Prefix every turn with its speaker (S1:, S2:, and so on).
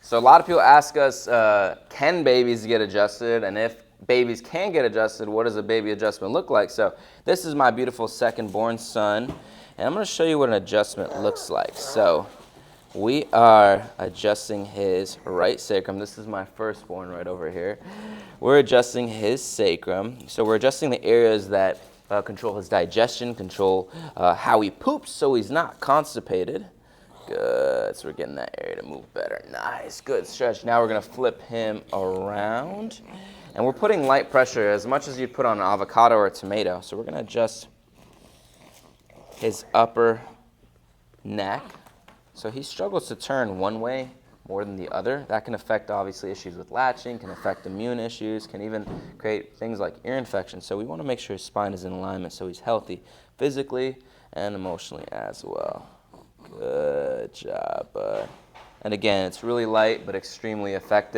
S1: So a lot of people ask us, can babies get adjusted? And if babies can get adjusted, what does a baby adjustment look like? So this is my beautiful second-born son, and I'm going to show you what an adjustment looks like. So we are adjusting his right sacrum. This is my firstborn right over here. We're adjusting his sacrum. So we're adjusting the areas that control his digestion, control how he poops so he's not constipated. Good, so we're getting that area to move better. Nice, good stretch. Now we're gonna flip him around. And we're putting light pressure as much as you'd put on an avocado or a tomato. So we're gonna adjust his upper neck. So he struggles to turn one way more than the other. That can affect, obviously, issues with latching, can affect immune issues, can even create things like ear infections. So we wanna make sure his spine is in alignment so he's healthy physically and emotionally as well. Good job, bud. And again, it's really light but extremely effective.